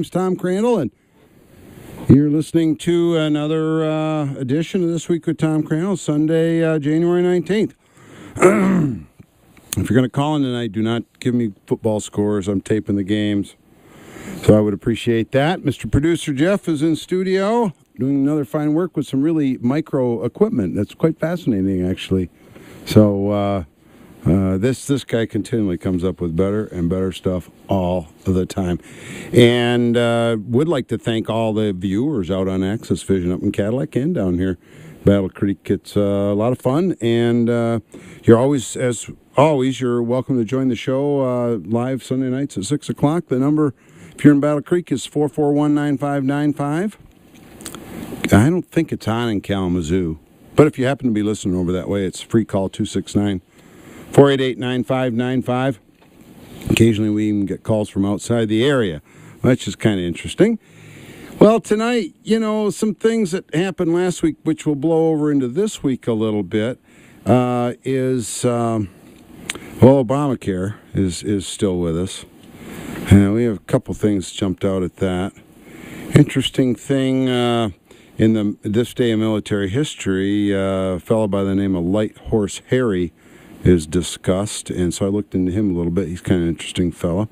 name's Tom Crandell, and you're listening to another edition of This Week with Tom Crandell, Sunday, January 19th. If you're going to call in tonight, do not give me football scores. I'm taping the games, so I would appreciate that. Mr. Producer Jeff is in studio doing another fine work with some really micro equipment. That's quite fascinating, actually. So this guy continually comes up with better and better stuff all the time. And would like to thank all the viewers out on Access Vision up in Cadillac and down here. Battle Creek. It's a lot of fun, and you're always, as always, you're welcome to join the show live Sunday nights at 6 o'clock. The number, if you're in Battle Creek, is 441-9595. I don't think it's on in Kalamazoo, but if you happen to be listening over that way, it's free call 269-488-9595. Occasionally we even get calls from outside the area. That's just kind of interesting. Well, tonight, some things that happened last week, which will blow over into this week a little bit, is Obamacare is still with us. We have a couple things jumped out at that. Interesting thing in this day of military history, a fellow by the name of Light Horse Harry is discussed, and so I looked into him a little bit. He's kind of an interesting fellow.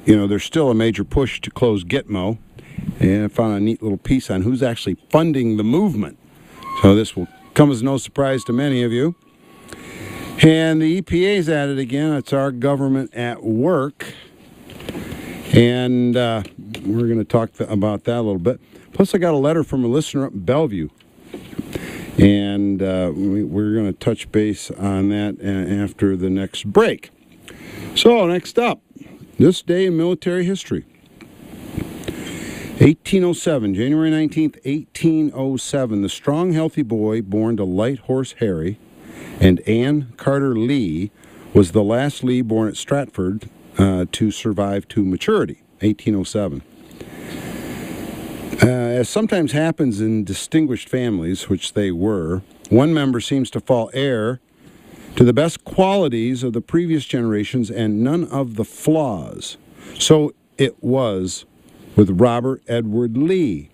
There's still a major push to close Gitmo, and I found a neat little piece on who's actually funding the movement. So this will come as no surprise to many of you. And the EPA's at it again. It's our government at work. And we're going to talk about that a little bit. Plus, I got a letter from a listener up in Bellevue. And we're going to touch base on that after the next break. So, next up, this day in military history. 1807, January 19th, 1807, the strong, healthy boy born to Light Horse Harry and Ann Carter Lee was the last Lee born at Stratford to survive to maturity, 1807. As sometimes happens in distinguished families, which they were, one member seems to fall heir to the best qualities of the previous generations and none of the flaws. So it was with Robert Edward Lee.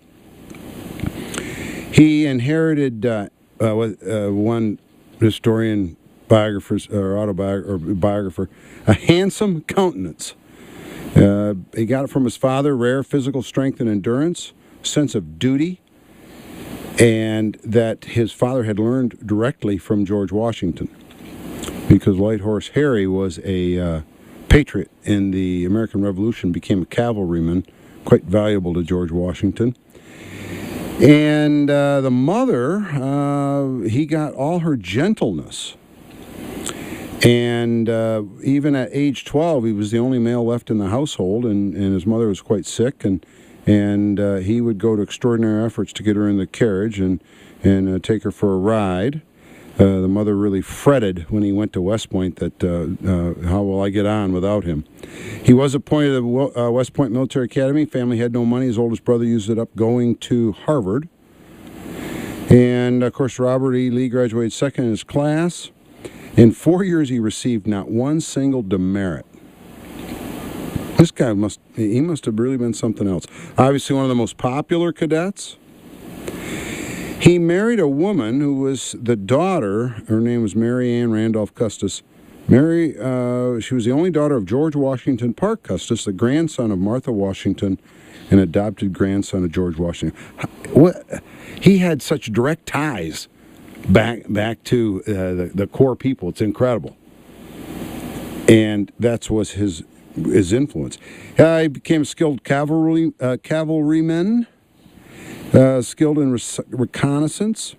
He inherited, one historian, biographer, a handsome countenance. He got it from his father, rare physical strength and endurance, sense of duty, and that his father had learned directly from George Washington, because Light Horse Harry was a patriot in the American Revolution, became a cavalryman, quite valuable to George Washington. And the mother, he got all her gentleness. And even at age 12, he was the only male left in the household, and his mother was quite sick, and he would go to extraordinary efforts to get her in the carriage and take her for a ride. The mother really fretted when he went to West Point that how will I get on without him. He was appointed to West Point Military Academy. Family had no money. His oldest brother used it up going to Harvard. And, of course, Robert E. Lee graduated second in his class. In 4 years, he received not one single demerit. This guy must have really been something else. Obviously, one of the most popular cadets. He married a woman who was the daughter, her name was Mary Ann Randolph Custis. She was the only daughter of George Washington Parke Custis, the grandson of Martha Washington, and adopted grandson of George Washington. He had such direct ties back to the core people. It's incredible. And that was his influence. He became a skilled cavalryman. Skilled in reconnaissance.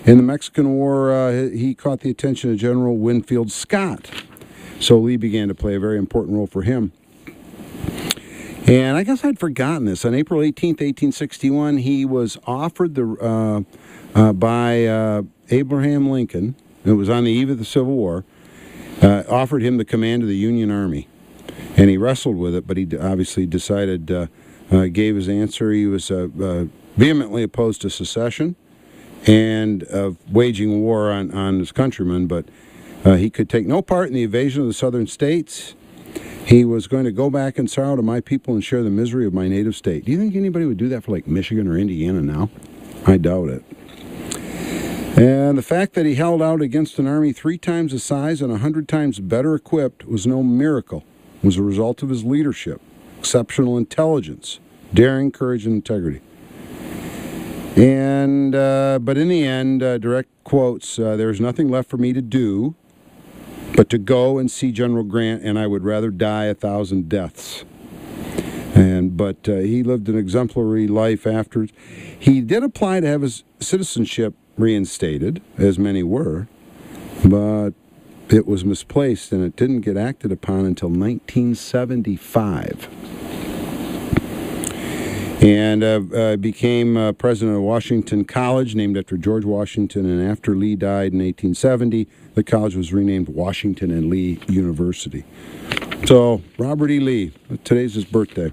In the Mexican War, he caught the attention of General Winfield Scott. So Lee began to play a very important role for him. And I guess I'd forgotten this. On April 18th, 1861, he was offered by Abraham Lincoln, it was on the eve of the Civil War, offered him the command of the Union Army. And he wrestled with it, but he obviously decided, gave his answer. He was vehemently opposed to secession and of waging war on his countrymen, but he could take no part in the invasion of the southern states. He was going to go back in sorrow to my people and share the misery of my native state. Do you think anybody would do that for like Michigan or Indiana now? I doubt it. And the fact that he held out against an army 3 times the size and 100 times better equipped was no miracle. It was a result of his leadership, exceptional intelligence, daring, courage, and integrity. And but in the end, direct quotes, there's nothing left for me to do but to go and see General Grant, and I would rather die 1,000 deaths. But he lived an exemplary life after. He did apply to have his citizenship reinstated, as many were, but it was misplaced, and it didn't get acted upon until 1975. And became president of Washington College, named after George Washington, and after Lee died in 1870, the college was renamed Washington and Lee University. So, Robert E. Lee, today's his birthday.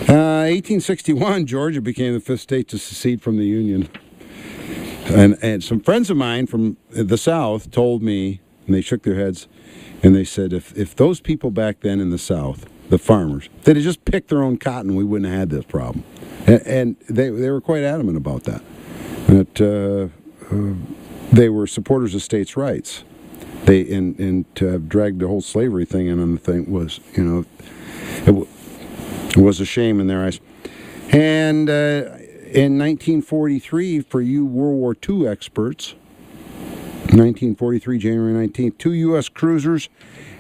1861, Georgia became the 5th state to secede from the Union. And some friends of mine from the South told me, and they shook their heads, and they said, if those people back then in the South, the farmers, they'd have just picked their own cotton, we wouldn't have had this problem. And they were quite adamant about that. That they were supporters of states' rights. And to have dragged the whole slavery thing in on the thing was, it was a shame in their eyes. And in 1943, for you World War II experts, 1943, January 19th, 2 U.S. cruisers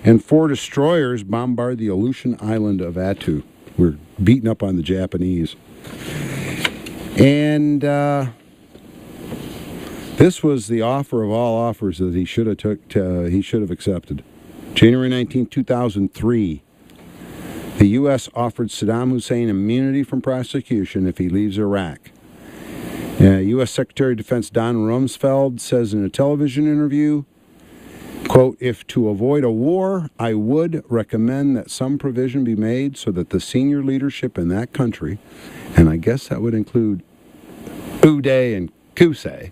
and 4 destroyers bombarded the Aleutian island of Attu. We're beating up on the Japanese. And this was the offer of all offers that he should have accepted. January 19, 2003, the U.S. offered Saddam Hussein immunity from prosecution if he leaves Iraq. U.S. Secretary of Defense Don Rumsfeld says in a television interview, quote, if to avoid a war, I would recommend that some provision be made so that the senior leadership in that country, and I guess that would include Uday and Qusay,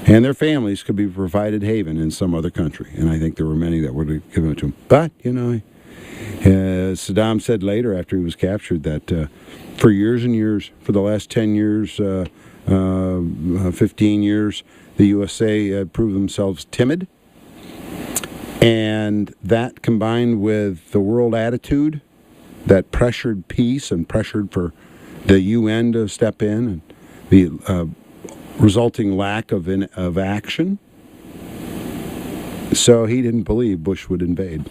and their families could be provided haven in some other country. And I think there were many that would have given it to him. But, Saddam said later after he was captured that for years and years, for the last 10 years, 15 years, the USA had proved themselves timid. And that combined with the world attitude that pressured peace and pressured for the UN to step in, and the resulting lack of action. So he didn't believe Bush would invade.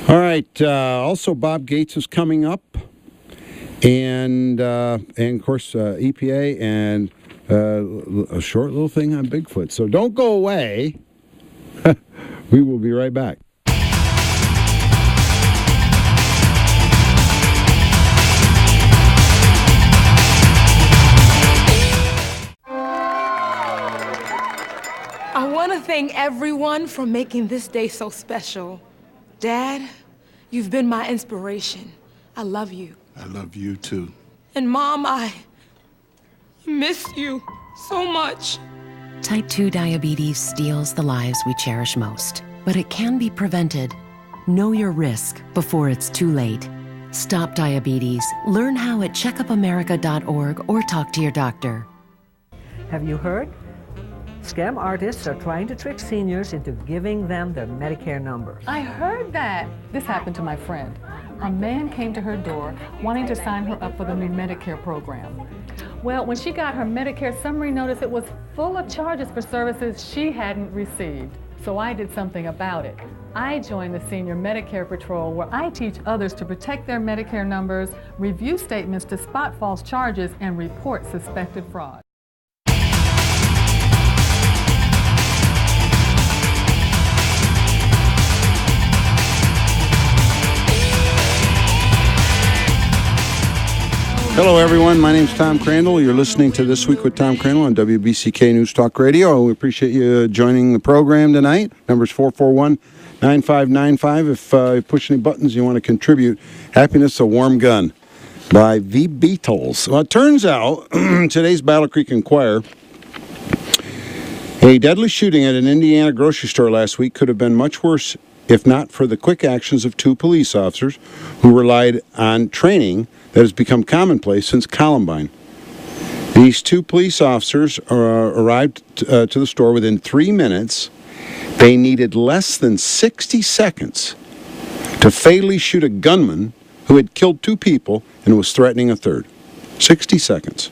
All right. Also, Bob Gates is coming up, and of course EPA, and a short little thing on Bigfoot. So don't go away. We will be right back. I want to thank everyone for making this day so special. Dad, you've been my inspiration. I love you. I love you too. And Mom, I miss you so much. Type 2 diabetes steals the lives we cherish most, but it can be prevented. Know your risk before it's too late. Stop diabetes. Learn how at checkupamerica.org or talk to your doctor. Have you heard? Scam artists are trying to trick seniors into giving them their Medicare number. I heard that. This happened to my friend. A man came to her door wanting to sign her up for the new Medicare program. Well, when she got her Medicare summary notice, it was full of charges for services she hadn't received. So I did something about it. I joined the Senior Medicare Patrol, where I teach others to protect their Medicare numbers, review statements to spot false charges, and report suspected fraud. Hello, everyone. My name's Tom Crandell. You're listening to This Week with Tom Crandell on WBCK News Talk Radio. We appreciate you joining the program tonight. Number's 441-9595. If you push any buttons you want to contribute. Happiness, a Warm Gun by The Beatles. Well, it turns out, today's Battle Creek Enquirer A deadly shooting at an Indiana grocery store last week could have been much worse if not for the quick actions of 2 police officers who relied on training that has become commonplace since Columbine. These 2 police officers arrived to the store within 3 minutes. They needed less than 60 seconds to fatally shoot a gunman who had killed 2 people and was threatening a third. 60 seconds.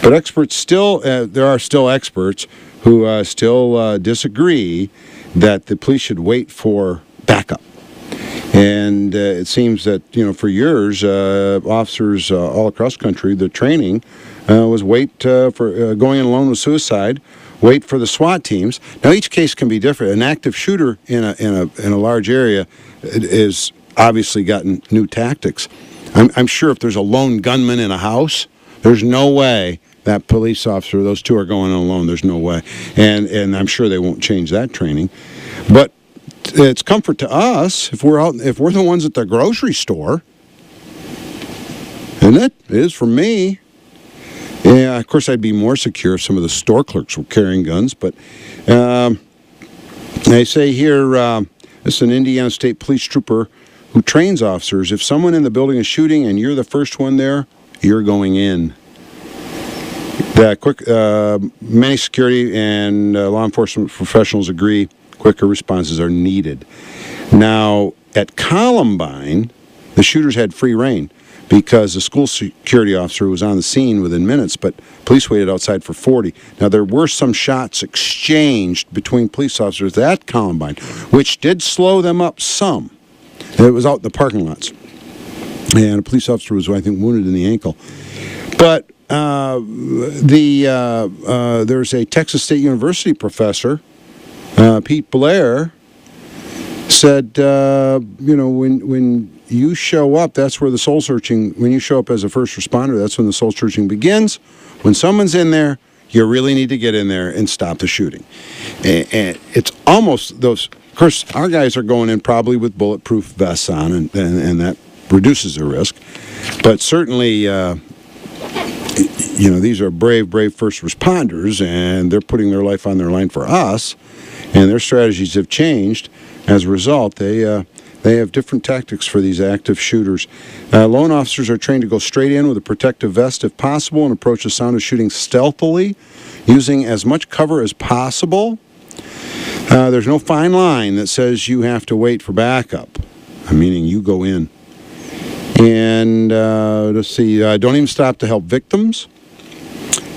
But experts still, there are still experts who still disagree that the police should wait for backup. And it seems that, for years, officers all across the country, the training was wait for going in alone with suicide, wait for the SWAT teams. Now, each case can be different. An active shooter in a large area is obviously gotten new tactics. I'm sure if there's a lone gunman in a house, there's no way that police officer, those 2 are going alone. There's no way. And I'm sure they won't change that training. But it's comfort to us if we're the ones at the grocery store. And it is for me. Yeah, of course, I'd be more secure if some of the store clerks were carrying guns. But they say here, this is an Indiana State Police trooper who trains officers. If someone in the building is shooting and you're the first one there, you're going in. Many security and law enforcement professionals agree quicker responses are needed. Now, at Columbine, the shooters had free rein because the school security officer was on the scene within minutes, but police waited outside for 40. Now, there were some shots exchanged between police officers at Columbine, which did slow them up some. It was out in the parking lots. And a police officer was, I think, wounded in the ankle. But there's a Texas State University professor, Pete Blair, said, when you show up, that's where the soul searching, when you show up as a first responder, that's when the soul searching begins. When someone's in there, you really need to get in there and stop the shooting. And it's almost those, of course, our guys are going in probably with bulletproof vests on, and that reduces the risk. But certainly, these are brave first responders, and they're putting their life on their line for us, and their strategies have changed. As a result, they have different tactics for these active shooters. Lone officers are trained to go straight in with a protective vest if possible and approach the sound of shooting stealthily, using as much cover as possible. There's no fine line that says you have to wait for backup, meaning you go in. And let's see, don't even stop to help victims.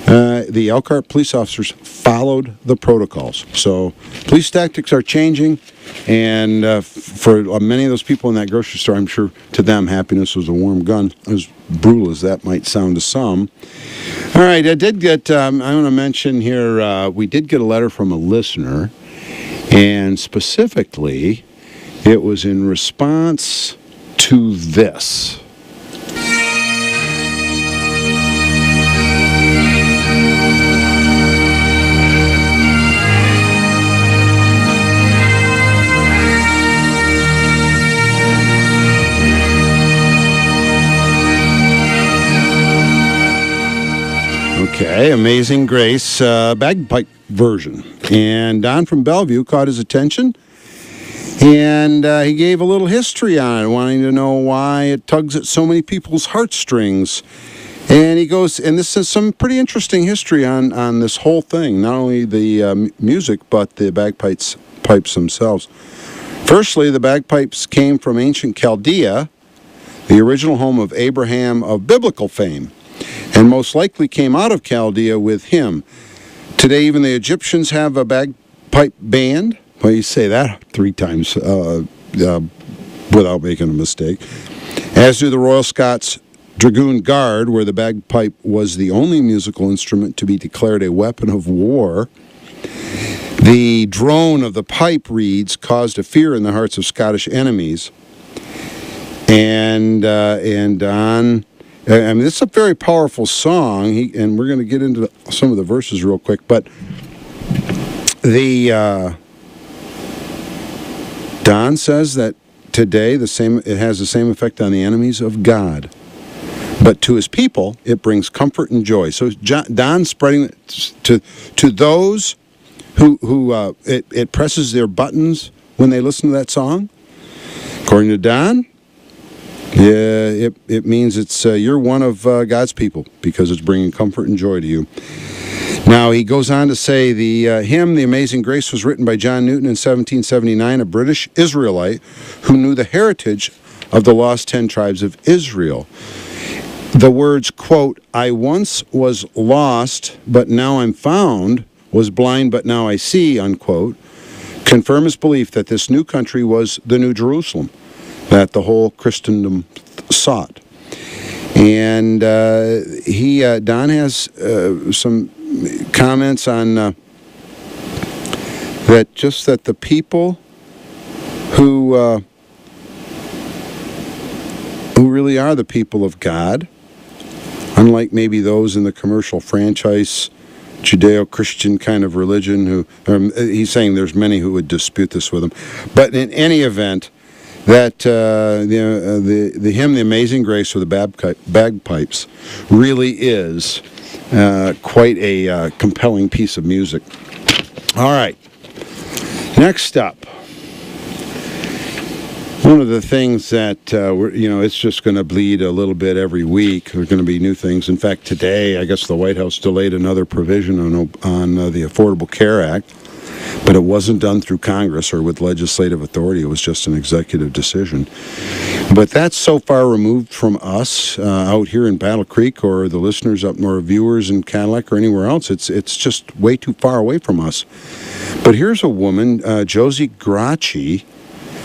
The Elkhart police officers followed the protocols. So police tactics are changing, and for many of those people in that grocery store, I'm sure to them happiness was a warm gun, as brutal as that might sound to some. All right, I did get, I want to mention here, we did get a letter from a listener, and specifically, it was in response to this. Okay, Amazing Grace bagpipe version. And Don from Bellevue caught his attention, and he gave a little history on it, wanting to know why it tugs at so many people's heartstrings. And he goes, and this is some pretty interesting history on this whole thing, not only the music, but the bagpipes themselves. Firstly, the bagpipes came from ancient Chaldea, the original home of Abraham of biblical fame, and most likely came out of Chaldea with him. Today, even the Egyptians have a bagpipe band. Well, you say that 3 times without making a mistake. As do the Royal Scots Dragoon Guard, where the bagpipe was the only musical instrument to be declared a weapon of war. The drone of the pipe reeds caused a fear in the hearts of Scottish enemies. And on... this is a very powerful song, and we're going to get into some of the verses real quick, but Don says that today it has the same effect on the enemies of God, but to his people, it brings comfort and joy. So Don's spreading to those it presses their buttons when they listen to that song? According to Don, yeah, it means it's you're one of God's people because it's bringing comfort and joy to you. Now, he goes on to say the hymn, The Amazing Grace, was written by John Newton in 1779, a British Israelite who knew the heritage of the lost 10 tribes of Israel. The words, quote, I once was lost, but now I'm found, was blind, but now I see, unquote, confirm his belief that this new country was the New Jerusalem that the whole Christendom sought. And Don has some comments on that the people who really are the people of God, unlike maybe those in the commercial franchise Judeo-Christian kind of religion, he's saying there's many who would dispute this with him. But in any event, that the hymn, The Amazing Grace, for the bagpipes, really is quite a compelling piece of music. All right. Next up, one of the things that, it's just going to bleed a little bit every week. There are going to be new things. In fact, today, I guess the White House delayed another provision on the Affordable Care Act, but it wasn't done through Congress or with legislative authority. It was just an executive decision. But that's so far removed from us out here in Battle Creek, or the listeners up north, viewers in Cadillac or anywhere else. It's just way too far away from us. But here's a woman, Josie Gracci.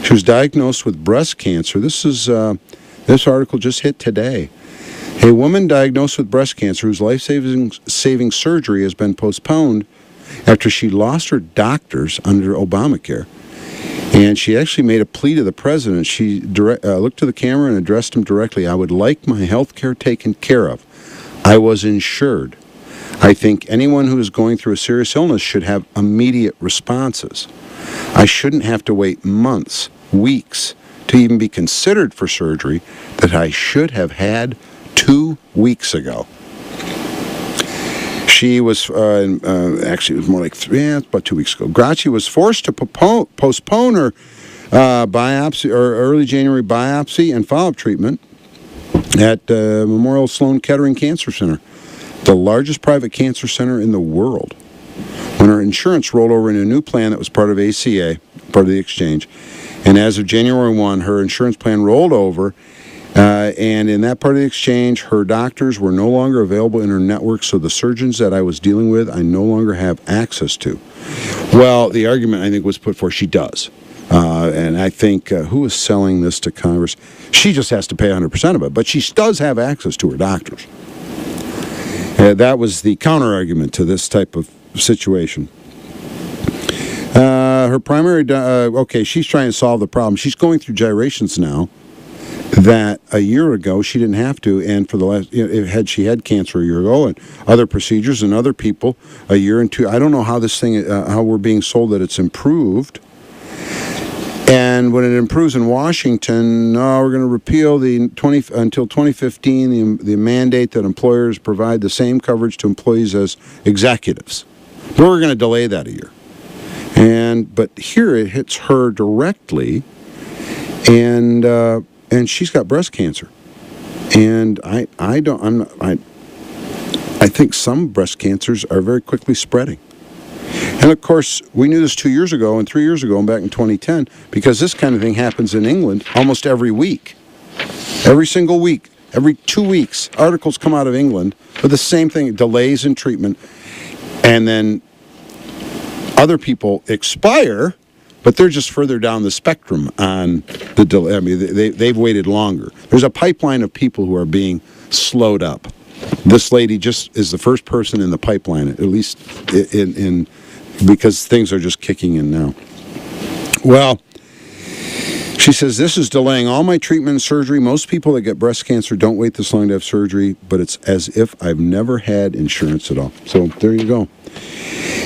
She was diagnosed with breast cancer. This article just hit today. A woman diagnosed with breast cancer whose life-saving surgery has been postponed after she lost her doctors under Obamacare. And she actually made a plea to the president. She looked to the camera and addressed him directly. I would like my health care taken care of. I was insured. I think anyone who is going through a serious illness should have immediate responses. I shouldn't have to wait months, weeks, to even be considered for surgery that I should have had 2 weeks ago. She was, actually it was more like about 2 weeks ago. Gracci was forced to postpone her biopsy, or early January biopsy and follow-up treatment at Memorial Sloan Kettering Cancer Center, the largest private cancer center in the world, when her insurance rolled over into a new plan that was part of ACA, part of the exchange. And as of January 1, her insurance plan rolled over, and in that part of the exchange, her doctors were no longer available in her network, so the surgeons that I was dealing with, I no longer have access to. Well, the argument, I think, was put forth, she does. And I think, who is selling this to Congress? She just has to pay 100% of it, but she does have access to her doctors. That was the counter-argument to this type of situation. Her primary, she's trying to solve the problem. She's going through gyrations now that a year ago she didn't have to, and for the last, she had cancer a year ago, and other procedures and other people a year and two. I don't know how this thing, how we're being sold that it's improved. And when it improves in Washington, we're going to repeal until 2015 the mandate that employers provide the same coverage to employees as executives. But we're going to delay that a year. But here it hits her directly, and she's got breast cancer. And I think some breast cancers are very quickly spreading. And of course, we knew this 2 years ago and 3 years ago and back in 2010, because this kind of thing happens in England almost every week. Every single week, every 2 weeks, articles come out of England with the same thing, delays in treatment, and then other people expire, but they're just further down the spectrum on the delay. I mean, they've waited longer. There's a pipeline of people who are being slowed up. This lady just is the first person in the pipeline, at least because things are just kicking in now. Well, she says, this is delaying all my treatment and surgery. Most people that get breast cancer don't wait this long to have surgery, but it's as if I've never had insurance at all. So there you go.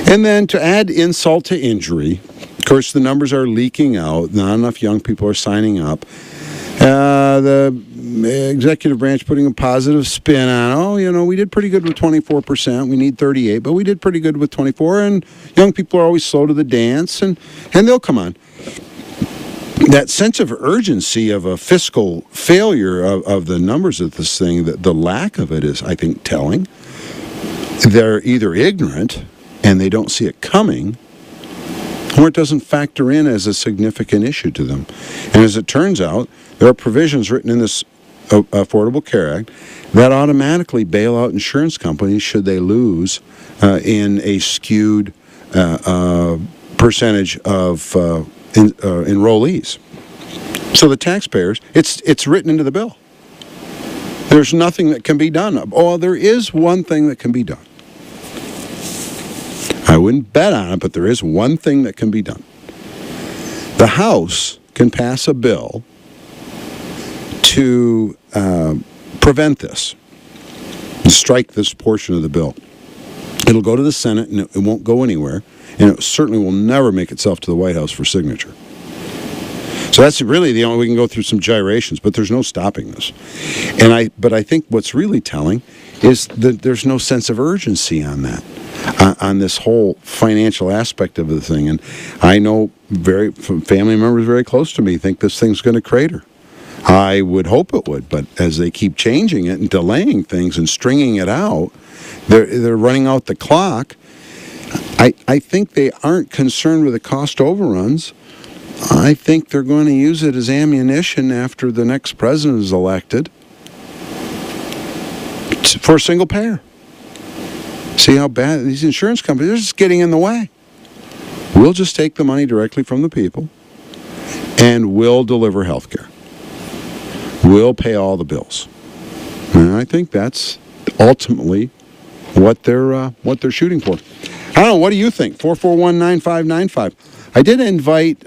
And then to add insult to injury, of course, the numbers are leaking out. Not enough young people are signing up. The executive branch putting a positive spin on, we did pretty good with 24%. We need 38, but we did pretty good with 24. And young people are always slow to the dance, and they'll come on. That sense of urgency of a fiscal failure of the numbers of this thing, the lack of it is, I think, telling. They're either ignorant and they don't see it coming, or it doesn't factor in as a significant issue to them. And as it turns out, there are provisions written in this Affordable Care Act that automatically bail out insurance companies should they lose in a skewed percentage of enrollees. So the taxpayers, it's written into the bill. There's nothing that can be done. Oh, there is one thing that can be done. I wouldn't bet on it, but there is one thing that can be done. The House can pass a bill to prevent this, and strike this portion of the bill. It'll go to the Senate, and it won't go anywhere, and it certainly will never make itself to the White House for signature. So that's really the only, we can go through some gyrations, but there's no stopping this. But I think what's really telling is that there's no sense of urgency on that, on this whole financial aspect of the thing. And I know family members very close to me think this thing's going to crater. I would hope it would, but as they keep changing it and delaying things and stringing it out, they're running out the clock. I think they aren't concerned with the cost overruns. I think they're going to use it as ammunition after the next president is elected for a single payer. See how bad these insurance companies are just getting in the way. We'll just take the money directly from the people, and we'll deliver health care. We'll pay all the bills. And I think that's ultimately what they're shooting for. I don't know. What do you think? 441-9595. I did invite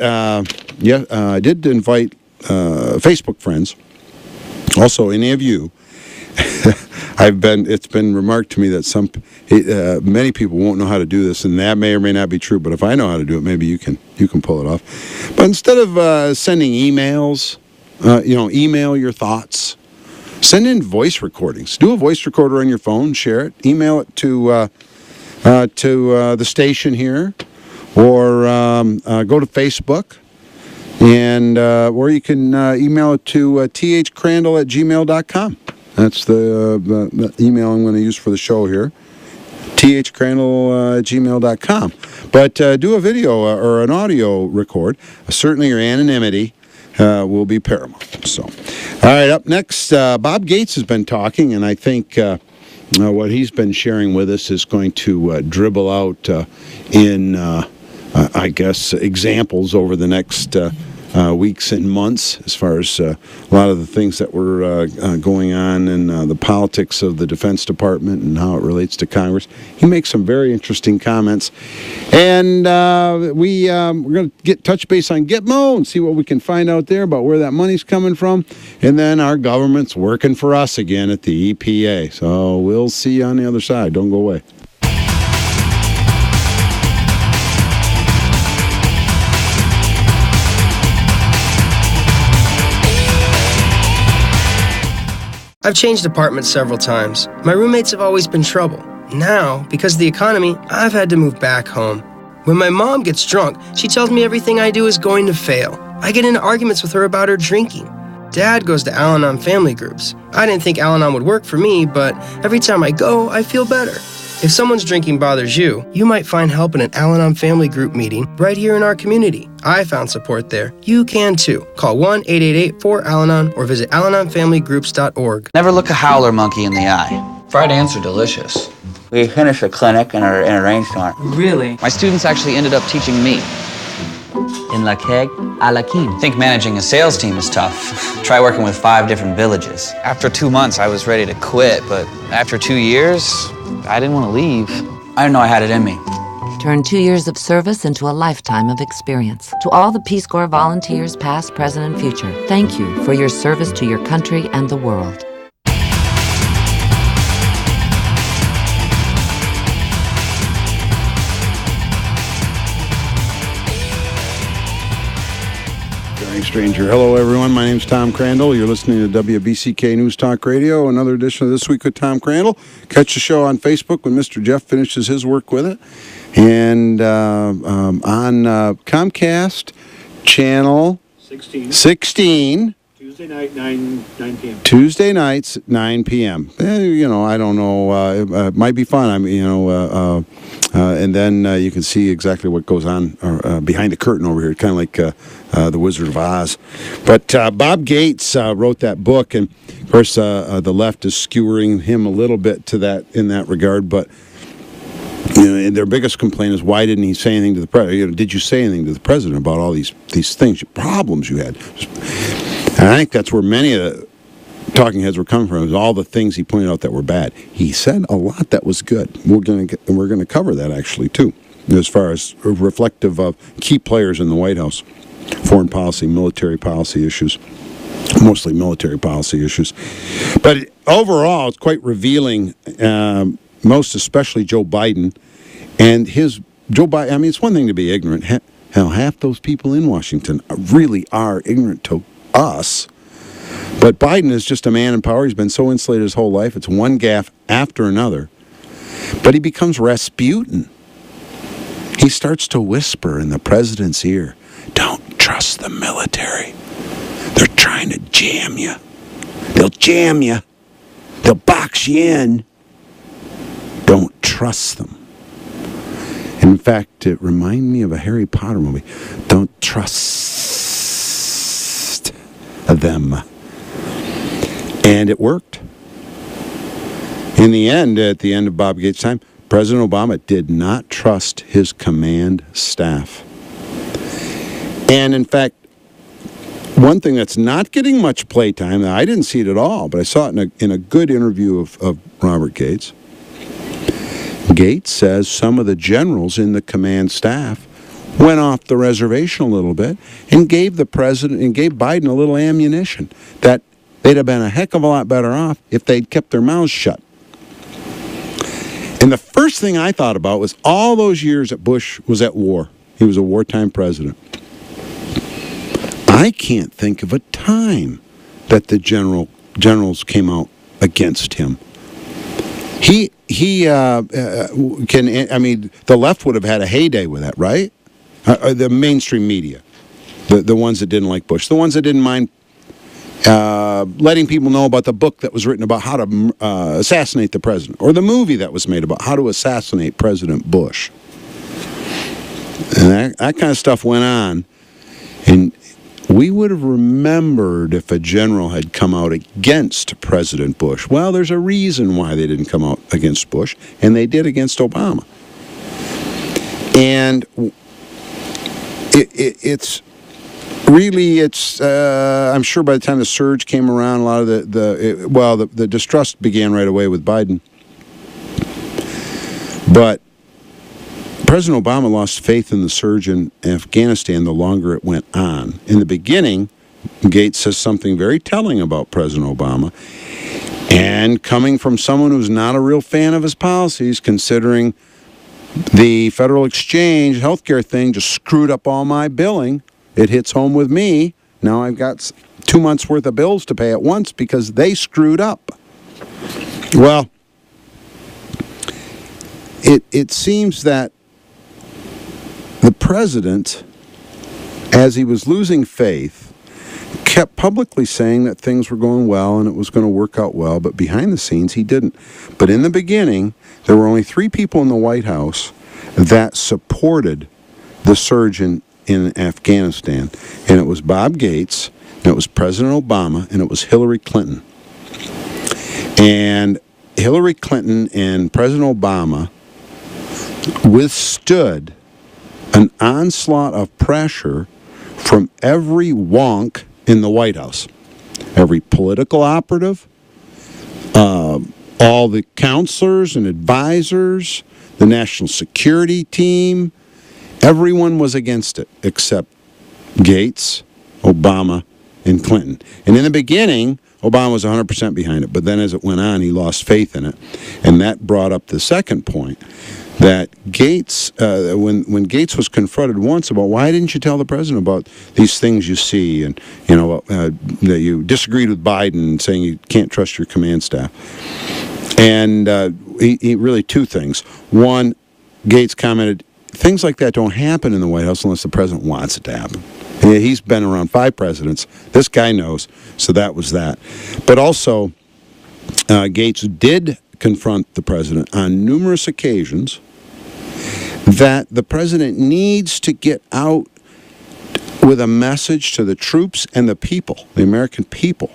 Facebook friends. Also, any of you. It's been remarked to me that many people won't know how to do this, and that may or may not be true. But if I know how to do it, maybe you can pull it off. But instead of sending emails, email your thoughts. Send in voice recordings. Do a voice recorder on your phone. Share it. Email it to the station here, or go to Facebook, and or you can email it to thcrandell@gmail.com. That's the email I'm going to use for the show here, thcrandell@gmail.com. But do a video or an audio record. Certainly your anonymity will be paramount. So, all right, up next, Bob Gates has been talking, and I think what he's been sharing with us is going to dribble out in examples over the next weeks and months, as far as a lot of the things that were going on in the politics of the Defense Department and how it relates to Congress. He makes some very interesting comments. And we're going to touch base on Gitmo and see what we can find out there about where that money's coming from. And then our government's working for us again at the EPA. So we'll see you on the other side. Don't go away. I've changed apartments several times. My roommates have always been trouble. Now, because of the economy, I've had to move back home. When my mom gets drunk, she tells me everything I do is going to fail. I get into arguments with her about her drinking. Dad goes to Al-Anon family groups. I didn't think Al-Anon would work for me, but every time I go, I feel better. If someone's drinking bothers you, you might find help in an Al-Anon family group meeting right here in our community. I found support there. You can too. Call 1-888-4-AL-ANON or visit AlanonFamilyGroups.org. Never look a howler monkey in the eye. Fried ants are delicious. We finished a clinic in a rainstorm. Really? My students actually ended up teaching me. In La Keg, à la King. Think managing a sales team is tough. Try working with 5 different villages. After 2 months, I was ready to quit, but after 2 years, I didn't want to leave. I didn't know I had it in me. Turn 2 years of service into a lifetime of experience. To all the Peace Corps volunteers, past, present, and future, thank you for your service to your country and the world. stranger. Hello, everyone. My name's Tom Crandell. You're listening to WBCK News Talk Radio. Another edition of This Week with Tom Crandell. Catch the show on Facebook when Mr. Jeff finishes his work with it. And on Comcast Channel 16. Tuesday night, 9 p.m. Tuesday nights, 9 p.m. I don't know. It might be fun. And then you can see exactly what goes on behind the curtain over here, kind of like The Wizard of Oz. But Bob Gates wrote that book, and of course the left is skewering him a little bit to that in that regard. But and their biggest complaint is, why didn't he say anything to the president? Did you say anything to the president about all these things, problems you had? And I think that's where many of the talking heads were coming from, is all the things he pointed out that were bad. He said a lot that was good. We're going to cover that actually too, as far as reflective of key players in the White House, foreign policy, military policy issues, mostly military policy issues. But overall, it's quite revealing. Most especially Joe Biden and Joe Biden. I mean, it's one thing to be ignorant. Hell, half those people in Washington really are ignorant to us. But Biden is just a man in power. He's been so insulated his whole life. It's one gaffe after another. But he becomes Rasputin. He starts to whisper in the president's ear, "Don't trust the military. They're trying to jam you. They'll jam you. They'll box you in. Don't trust them." In fact, it reminded me of a Harry Potter movie. Don't trust them. And it worked. In the end, at the end of Bob Gates' time, President Obama did not trust his command staff. And in fact, one thing that's not getting much playtime, I didn't see it at all, but I saw it in a good interview of Robert Gates. Gates says some of the generals in the command staff went off the reservation a little bit and gave the president and gave Biden a little ammunition that they'd have been a heck of a lot better off if they'd kept their mouths shut. And the first thing I thought about was all those years that Bush was at war. He was a wartime president. I can't think of a time that the generals came out against him. The left would have had a heyday with that, right? The mainstream media, the ones that didn't like Bush, the ones that didn't mind letting people know about the book that was written about how to assassinate the president, or the movie that was made about how to assassinate President Bush. And that kind of stuff went on, and we would have remembered if a general had come out against President Bush. Well, there's a reason why they didn't come out against Bush, and they did against Obama. And it's I'm sure by the time the surge came around, a lot of the distrust began right away with Biden. But President Obama lost faith in the surge in Afghanistan the longer it went on. In the beginning, Gates says something very telling about President Obama, and coming from someone who's not a real fan of his policies, considering the federal exchange healthcare thing just screwed up all my billing. It hits home with me. Now I've got 2 months' worth of bills to pay at once because they screwed up. Well, it seems that the president, as he was losing faith, kept publicly saying that things were going well and it was going to work out well, but behind the scenes he didn't. But in the beginning, there were only 3 people in the White House that supported the surge in Afghanistan, and it was Bob Gates, and it was President Obama, and it was Hillary Clinton. And Hillary Clinton and President Obama withstood an onslaught of pressure from every wonk in the White House. Every political operative, all the counselors and advisors, the national security team, everyone was against it except Gates, Obama, and Clinton. And in the beginning, Obama was 100% behind it, but then as it went on, he lost faith in it. And that brought up the second point, that Gates, when Gates was confronted once about why didn't you tell the president about these things you see, and that you disagreed with Biden, saying you can't trust your command staff, and he really two things. One, Gates commented, things like that don't happen in the White House unless the president wants it to happen. He's been around 5 presidents. This guy knows, so that was that. But also, Gates did confront the president on numerous occasions that the president needs to get out with a message to the troops and the people, the American people,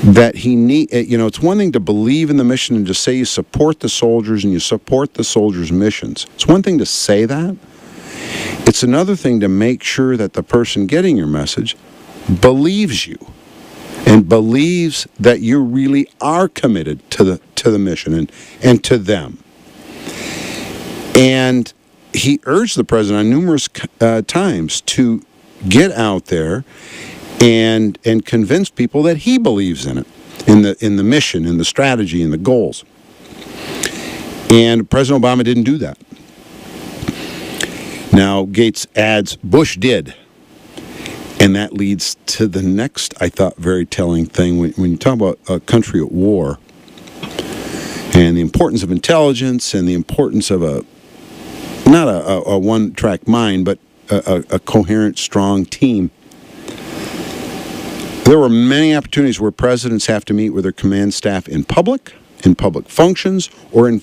that it's one thing to believe in the mission and to say you support the soldiers and you support the soldiers' missions. It's one thing to say that. It's another thing to make sure that the person getting your message believes you and believes that you really are committed to the mission and to them. And he urged the president on numerous times to get out there and convince people that he believes in it, in the mission, in the strategy, in the goals. And President Obama didn't do that. Now, Gates adds, Bush did. And that leads to the next, I thought, very telling thing. When you talk about a country at war and the importance of intelligence and the importance of not a one-track mind, but a coherent, strong team, there were many opportunities where presidents have to meet with their command staff in public functions, or in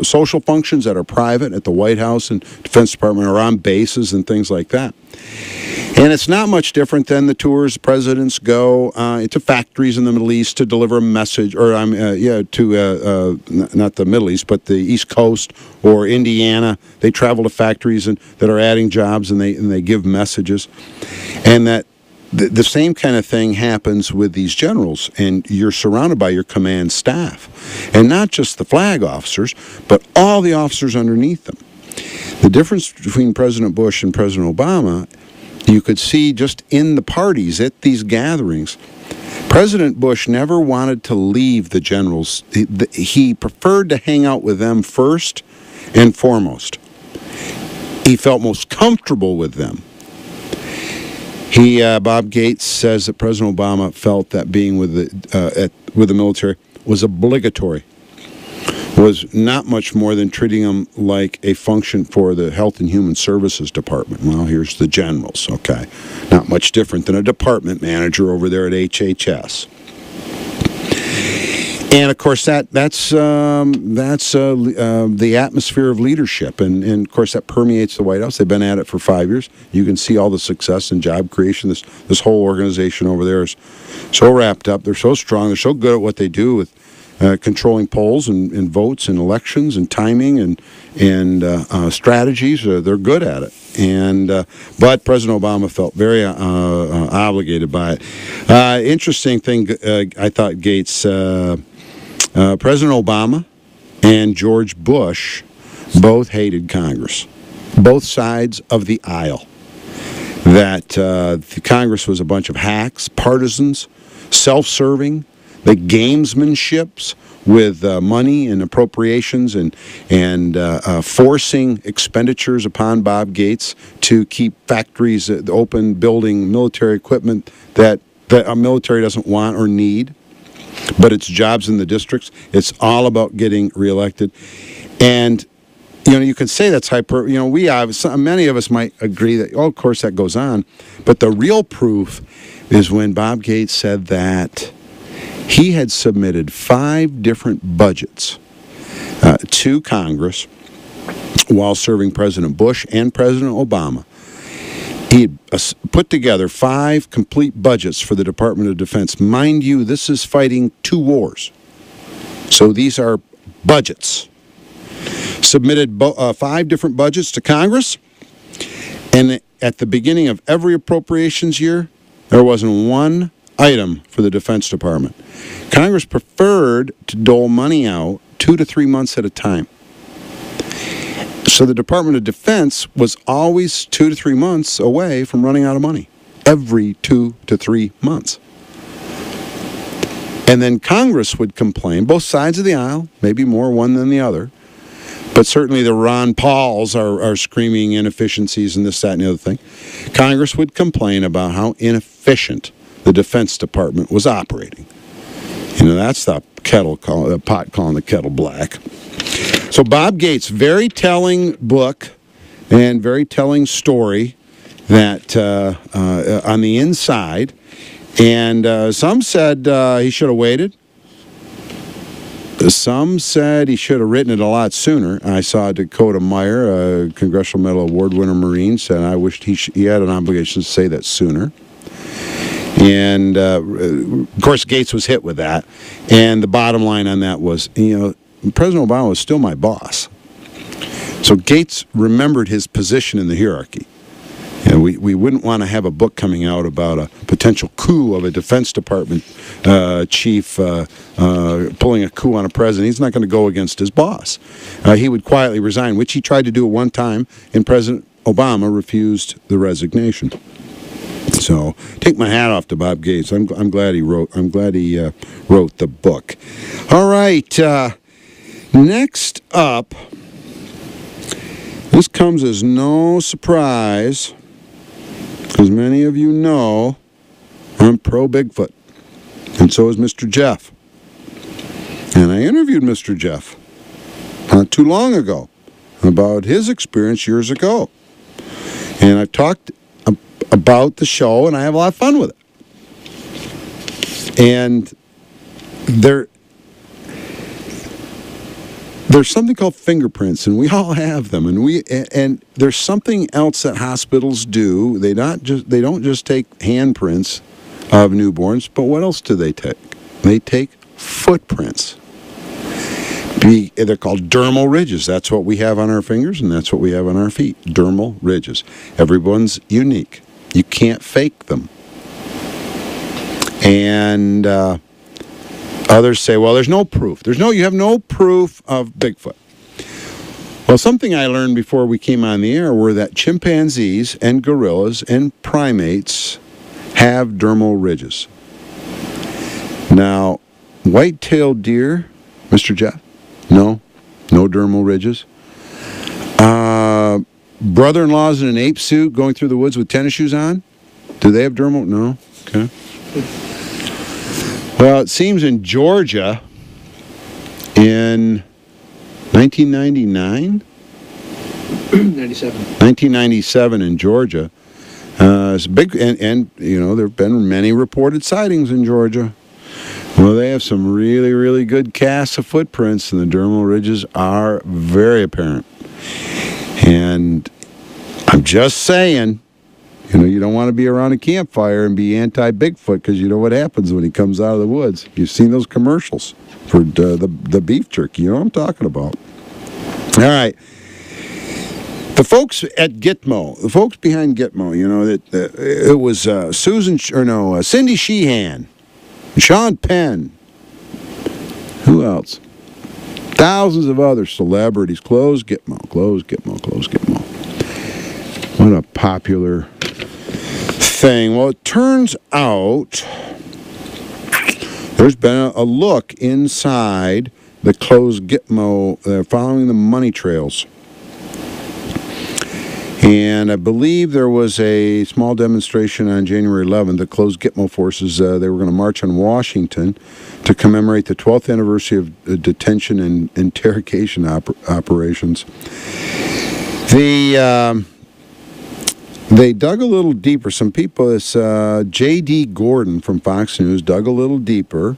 social functions that are private at the White House and Defense Department, or on bases and things like that. And it's not much different than the tours presidents go into factories in the Middle East to deliver a message, or not the Middle East, but the East Coast or Indiana. They travel to factories that are adding jobs, and they give messages, and that the same kind of thing happens with these generals, and you're surrounded by your command staff, and not just the flag officers, but all the officers underneath them. The difference between President Bush and President Obama, you could see just in the parties at these gatherings. President Bush never wanted to leave the generals. He preferred to hang out with them first and foremost. He felt most comfortable with them. Bob Gates says that President Obama felt that being with the military was obligatory, was not much more than treating them like a function for the Health and Human Services Department. Well, here's the generals, okay. Not much different than a department manager over there at HHS. And of course, that's the atmosphere of leadership, and of course that permeates the White House. They've been at it for 5 years. You can see all the success and job creation. This whole organization over there is so wrapped up. They're so strong. They're so good at what they do with controlling polls and votes and elections and timing and strategies. They're good at it. But President Obama felt very obligated by it. Interesting thing, I thought Gates. President Obama and George Bush both hated Congress, both sides of the aisle, that the Congress was a bunch of hacks, partisans, self-serving, the gamesmanships with money and appropriations and forcing expenditures upon Bob Gates to keep factories open, building military equipment that our military doesn't want or need. But it's jobs in the districts. It's all about getting reelected. And, you can say that's many of us might agree that, of course, that goes on. But the real proof is when Bob Gates said that he had submitted 5 different budgets to Congress while serving President Bush and President Obama. He had put together 5 complete budgets for the Department of Defense. Mind you, this is fighting 2 wars. So these are budgets. Submitted 5 different budgets to Congress, and at the beginning of every appropriations year, there wasn't one item for the Defense Department. Congress preferred to dole money out 2 to 3 months at a time. So the Department of Defense was always 2 to 3 months away from running out of money. Every 2 to 3 months. And then Congress would complain, both sides of the aisle, maybe more one than the other, But certainly the Ron Pauls are screaming inefficiencies and this, that, and the other thing. Congress would complain about how inefficient the Defense Department was operating. That's the pot calling the kettle black. So Bob Gates, very telling book and very telling story that on the inside. And some said he should have waited. Some said he should have written it a lot sooner. I saw Dakota Meyer, a Congressional Medal Award winner Marine, said I wished he had an obligation to say that sooner. And, of course, Gates was hit with that. And the bottom line on that was, President Obama was still my boss. So Gates remembered his position in the hierarchy. We wouldn't want to have a book coming out about a potential coup of a Defense Department chief pulling a coup on a president. He's not going to go against his boss. He would quietly resign, which he tried to do at one time, and President Obama refused the resignation. So take my hat off to Bob Gates. I'm glad he wrote the book. All right. Next up, this comes as no surprise, because many of you know I'm pro Bigfoot, and so is Mr. Jeff. And I interviewed Mr. Jeff not too long ago about his experience years ago. And I've talked about the show, and I have a lot of fun with it. And there's something called fingerprints, and we all have them. And there's something else that hospitals do. They don't just take handprints of newborns, but what else do they take? They take footprints. They're called dermal ridges. That's what we have on our fingers, and that's what we have on our feet. Dermal ridges. Everyone's unique. You can't fake them. And others say, well, there's no proof. You have no proof of Bigfoot. Well, something I learned before we came on the air were that chimpanzees and gorillas and primates have dermal ridges. Now, white-tailed deer, Mr. Jeff, no dermal ridges. Brother-in-laws in an ape suit going through the woods with tennis shoes on, do they have dermal? No? Okay. Well, it seems in Georgia, in 1999? 1997 in Georgia. It's big, and there have been many reported sightings in Georgia. Well, they have some really, really good casts of footprints, and the dermal ridges are very apparent. And I'm just saying, you don't want to be around a campfire and be anti-Bigfoot, because you know what happens when he comes out of the woods. You've seen those commercials for the beef jerky. You know what I'm talking about. All right. The folks at Gitmo, the folks behind Gitmo, it was Cindy Sheehan, Sean Penn. Who else? Thousands of other celebrities. Close Gitmo. What a popular thing. Well, it turns out there's been a look inside the closed Gitmo. They're following the money trails. And I believe there was a small demonstration on January 11th. The closed Gitmo forces, they were going to march on Washington to commemorate the 12th anniversary of detention and interrogation operations. They dug a little deeper. Some people, this J.D. Gordon from Fox News dug a little deeper.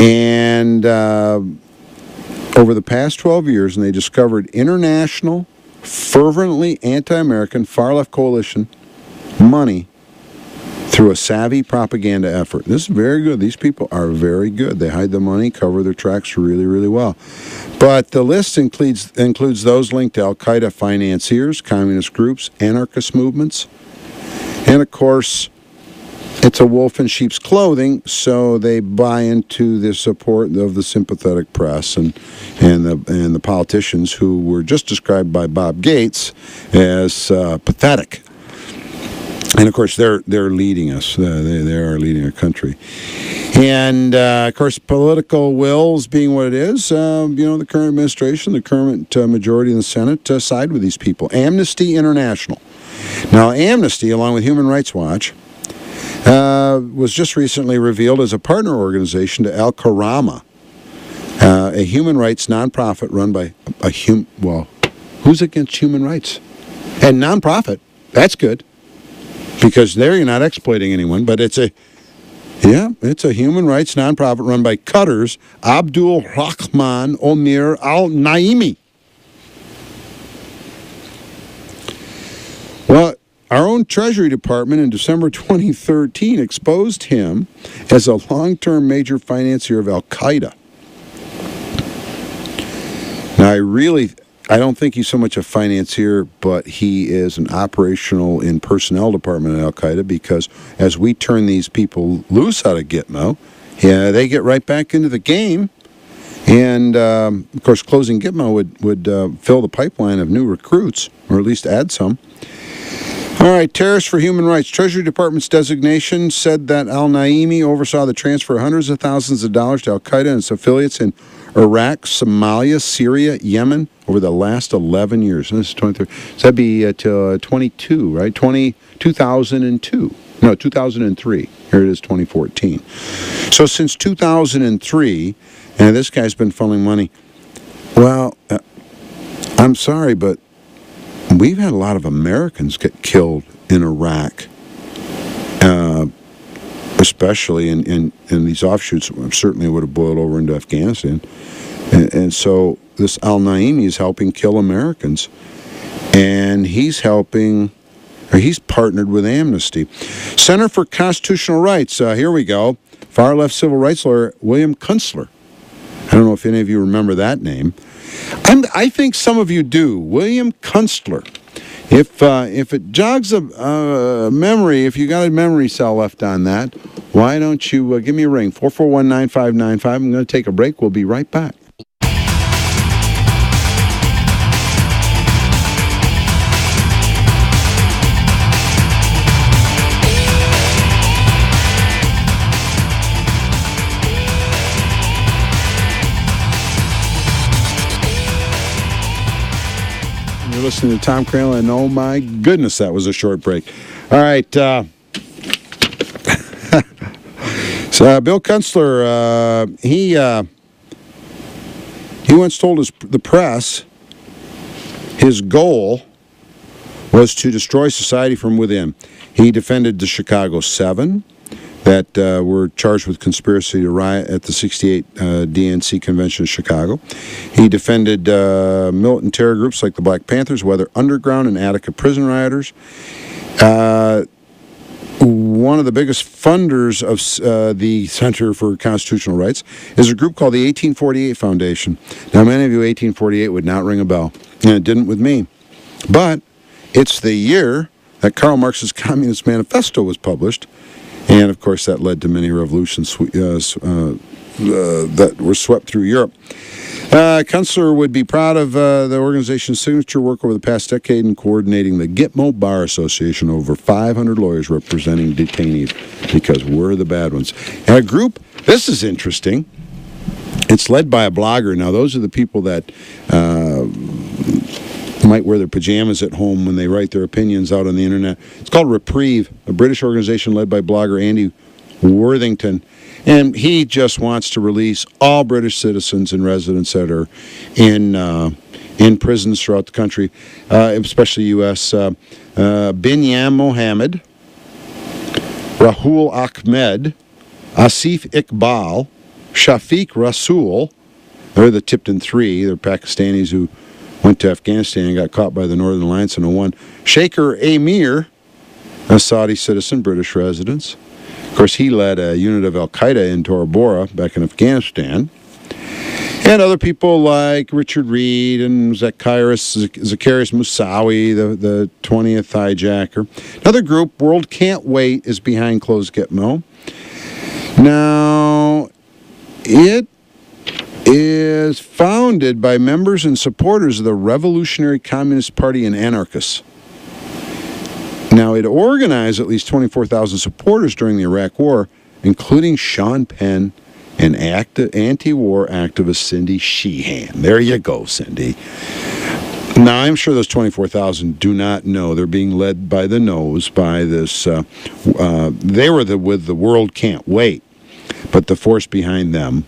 And over the past 12 years, and they discovered international, fervently anti-American, far-left coalition money through a savvy propaganda effort. This is very good. These people are very good. They hide the money, cover their tracks really, really well. But the list includes those linked to al-Qaeda financiers, communist groups, anarchist movements, and of course, it's a wolf in sheep's clothing, so they buy into the support of the sympathetic press and the politicians who were just described by Bob Gates as pathetic. And of course, they're leading us. They are leading our country. And, of course, political wills being what it is, the current administration, the current majority in the Senate side with these people. Amnesty International. Now, Amnesty, along with Human Rights Watch, was just recently revealed as a partner organization to Al Karama, a human rights nonprofit run by who's against human rights? And nonprofit, that's good, because there you're not exploiting anyone, but it's a human rights nonprofit run by Qatar's Abdul Rahman Omir Al-Naimi. Well, our own Treasury Department in December 2013 exposed him as a long-term major financier of Al-Qaeda. Now, I don't think he's so much a financier, but he is an operational in personnel department at Al-Qaeda, because as we turn these people loose out of Gitmo, they get right back into the game. And, of course, closing Gitmo would fill the pipeline of new recruits, or at least add some. All right, Terrorists for Human Rights. Treasury Department's designation said that Al-Naimi oversaw the transfer of hundreds of thousands of dollars to Al-Qaeda and its affiliates in Iraq, Somalia, Syria, Yemen over the last 11 years. And this is 23. So that'd be to 22, right? 2002. No, 2003. Here it is, 2014. So since 2003, and this guy's been funneling money. Well, I'm sorry, but we've had a lot of Americans get killed in Iraq, especially in these offshoots. Certainly would have boiled over into Afghanistan. And so this Al-Naimi is helping kill Americans. And he's partnered with Amnesty. Center for Constitutional Rights. Here we go. Far-left civil rights lawyer William Kunstler. I don't know if any of you remember that name. I think some of you do. William Kunstler. If it jogs a memory, if you got a memory cell left on that, why don't you give me a ring, 441-9595. I'm going to take a break. We'll be right back. You're listening to Tom Crandell, and oh my goodness, that was a short break. All right. So Bill Kunstler, he once told the press his goal was to destroy society from within. He defended the Chicago 7 that were charged with conspiracy to riot at the 68 DNC convention in Chicago. He defended militant terror groups like the Black Panthers, Weather Underground, and Attica prison rioters. One of the biggest funders of the Center for Constitutional Rights is a group called the 1848 Foundation. Now, many of you, 1848 would not ring a bell, and it didn't with me. But it's the year that Karl Marx's Communist Manifesto was published. And, of course, that led to many revolutions that were swept through Europe. Kunstler would be proud of the organization's signature work over the past decade in coordinating the Gitmo Bar Association, over 500 lawyers representing detainees, because we're the bad ones. And a group, this is interesting, it's led by a blogger. Now, those are the people that might wear their pajamas at home when they write their opinions out on the internet. It's called Reprieve, a British organization led by blogger Andy Worthington, and he just wants to release all British citizens and residents that are in prisons throughout the country, especially U.S. Binyam Mohammed, Rahul Ahmed, Asif Iqbal, Shafiq Rasool. They're the Tipton Three. They're Pakistanis who went to Afghanistan and got caught by the Northern Alliance in 2001. Shaker Amir, a Saudi citizen, British residents. Of course, he led a unit of Al-Qaeda in Tora Bora back in Afghanistan. And other people like Richard Reed and Zacharias Moussaoui, the 20th hijacker. Another group, World Can't Wait, is behind closed Gitmo. Now, it is founded by members and supporters of the Revolutionary Communist Party and anarchists. Now, it organized at least 24,000 supporters during the Iraq War, including Sean Penn and anti-war activist Cindy Sheehan. There you go, Cindy. Now, I'm sure those 24,000 do not know. They're being led by the nose by this. They were with the World Can't Wait, but the force behind them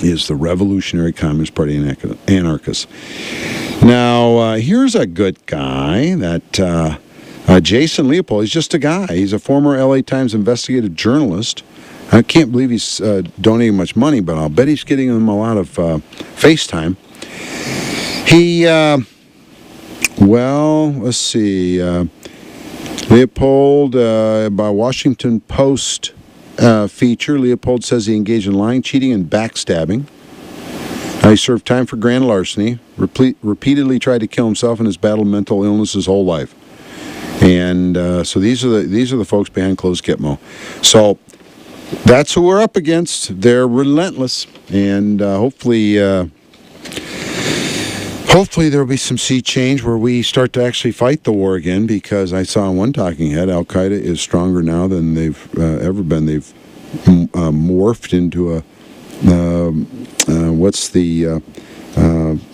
is the Revolutionary Communist Party anarchists. Now, here's a good guy, that Jason Leopold. He's just a guy. He's a former LA Times investigative journalist. I can't believe he's donating much money, but I'll bet he's getting them a lot of FaceTime. He, let's see, Leopold, by Washington Post feature, Leopold says he engaged in lying, cheating, and backstabbing. He served time for grand larceny, repeatedly tried to kill himself, and has battled mental illness his whole life. And so these are the folks behind Closed Gitmo. So that's who we're up against. They're relentless, and hopefully there will be some sea change where we start to actually fight the war again, because I saw in one talking head, Al-Qaeda is stronger now than they've ever been. They've morphed into a, what's the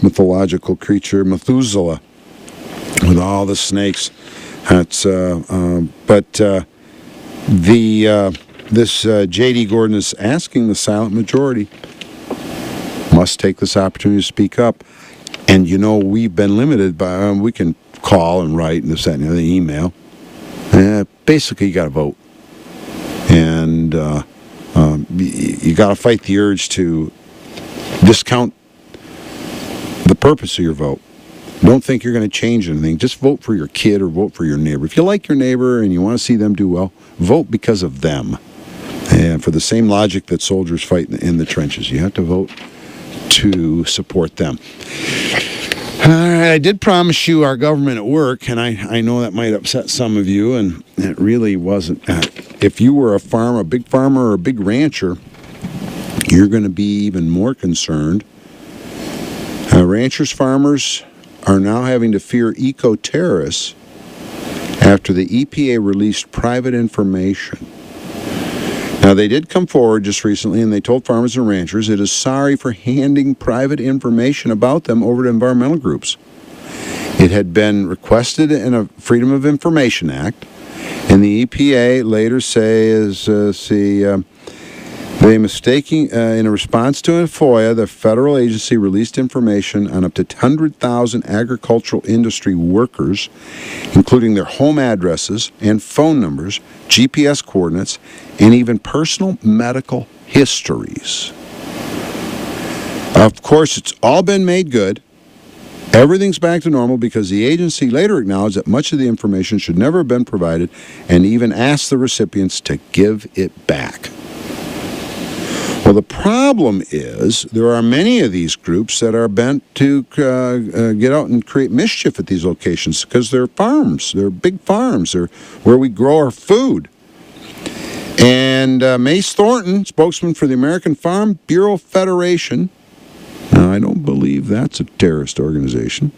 mythological creature? Methuselah, with all the snakes. That's, this J.D. Gordon is asking the silent majority, must take this opportunity to speak up. And, we've been limited by, we can call and write and this, that, and the other, email. Basically, you got to vote. And you got to fight the urge to discount the purpose of your vote. Don't think you're going to change anything. Just vote for your kid or vote for your neighbor. If you like your neighbor and you want to see them do well, vote because of them. And for the same logic that soldiers fight in the trenches, you have to vote to support them. All right, I did promise you our government at work, and I know that might upset some of you, and it really wasn't. If you were a big farmer or a big rancher, you're going to be even more concerned. Farmers are now having to fear eco-terrorists after the EPA released private information. Now, they did come forward just recently, and they told farmers and ranchers it is sorry for handing private information about them over to environmental groups. It had been requested in a Freedom of Information Act, and the EPA later says, they mistaking, in a response to a FOIA, the federal agency released information on up to 100,000 agricultural industry workers, including their home addresses and phone numbers, GPS coordinates, and even personal medical histories. Of course, it's all been made good. Everything's back to normal because the agency later acknowledged that much of the information should never have been provided and even asked the recipients to give it back. Well, the problem is there are many of these groups that are bent to get out and create mischief at these locations because they're farms. They're big farms. They're where we grow our food. And Mace Thornton, spokesman for the American Farm Bureau Federation, now I don't believe that's a terrorist organization,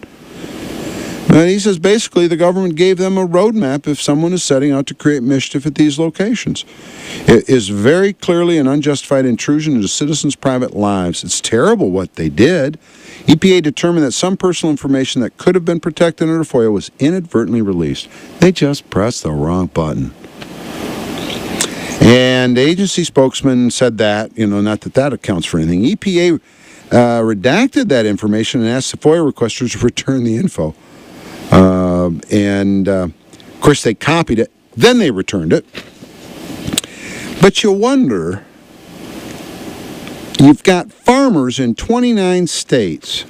but he says basically the government gave them a roadmap if someone is setting out to create mischief at these locations. It is very clearly an unjustified intrusion into citizens' private lives. It's terrible what they did. EPA determined that some personal information that could have been protected under FOIA was inadvertently released. They just pressed the wrong button. And the agency spokesman said that, not that accounts for anything. EPA redacted that information and asked the FOIA requesters to return the info. Of course, they copied it, then they returned it. But you wonder, you've got farmers in 29 states,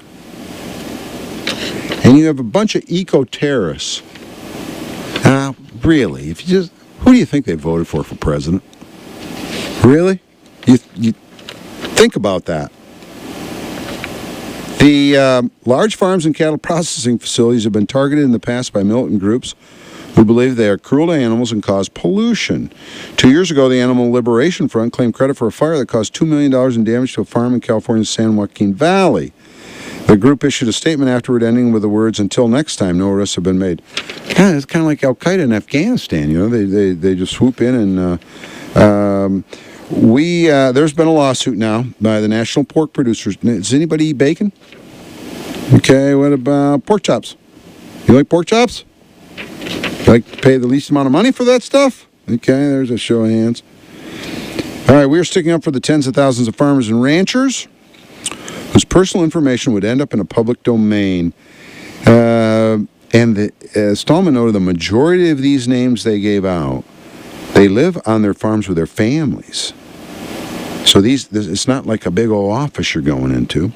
and you have a bunch of eco-terrorists. Really, who do you think they voted for president? Really? You think about that. The large farms and cattle processing facilities have been targeted in the past by militant groups who believe they are cruel to animals and cause pollution. 2 years ago, the Animal Liberation Front claimed credit for a fire that caused $2 million in damage to a farm in California's San Joaquin Valley. The group issued a statement afterward ending with the words, "Until next time, no arrests have been made." It's kind of like Al-Qaeda in Afghanistan, They just swoop in and There's been a lawsuit now by the National Pork Producers. Does anybody eat bacon? Okay, what about pork chops? You like pork chops? You like to pay the least amount of money for that stuff? Okay, there's a show of hands. All right, we are sticking up for the tens of thousands of farmers and ranchers whose personal information would end up in a public domain. And as Stallman noted, the majority of these names they gave out, they live on their farms with their families. So it's not like a big old office you're going into.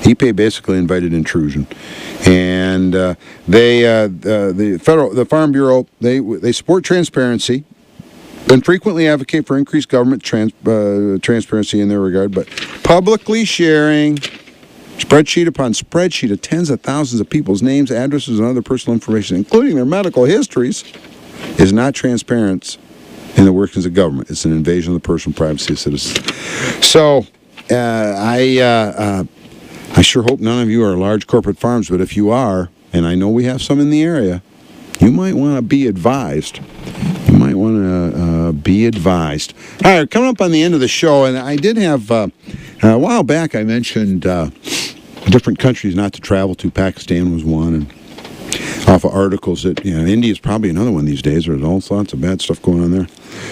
EPA basically invited intrusion, and the Farm Bureau they support transparency and frequently advocate for increased government transparency in their regard, but publicly sharing spreadsheet upon spreadsheet of tens of thousands of people's names, addresses, and other personal information, including their medical histories, is not transparent in the workings of government. It's an invasion of the personal privacy of citizens. So, I sure hope none of you are large corporate farms, but if you are, and I know we have some in the area, you might want to be advised. All right, coming up on the end of the show, and I did have, a while back I mentioned different countries not to travel to. Pakistan was one, and off of articles that, India's probably another one these days. There's all sorts of bad stuff going on there.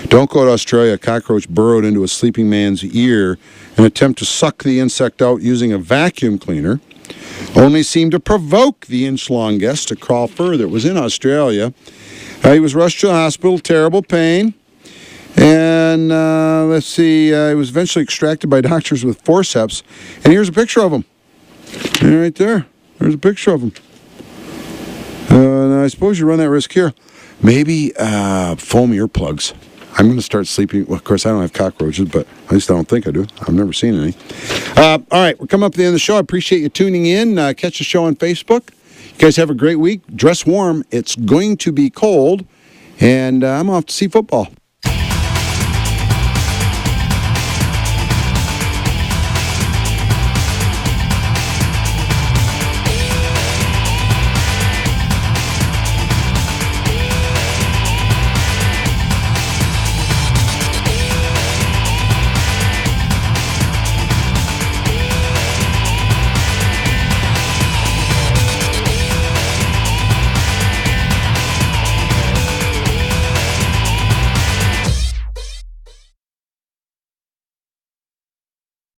Don't go to Australia. A cockroach burrowed into a sleeping man's ear in an attempt to suck the insect out using a vacuum cleaner. Only seemed to provoke the inch-long guest to crawl further. It was in Australia. He was rushed to the hospital, terrible pain. And let's see, he was eventually extracted by doctors with forceps. And here's a picture of him. Right there. There's a picture of him. Now I suppose you run that risk here. Maybe foam earplugs. I'm going to start sleeping. Well, of course, I don't have cockroaches, but at least I don't think I do. I've never seen any. All right, we're coming up to the end of the show. I appreciate you tuning in. Catch the show on Facebook. You guys have a great week. Dress warm. It's going to be cold. And I'm off to see football.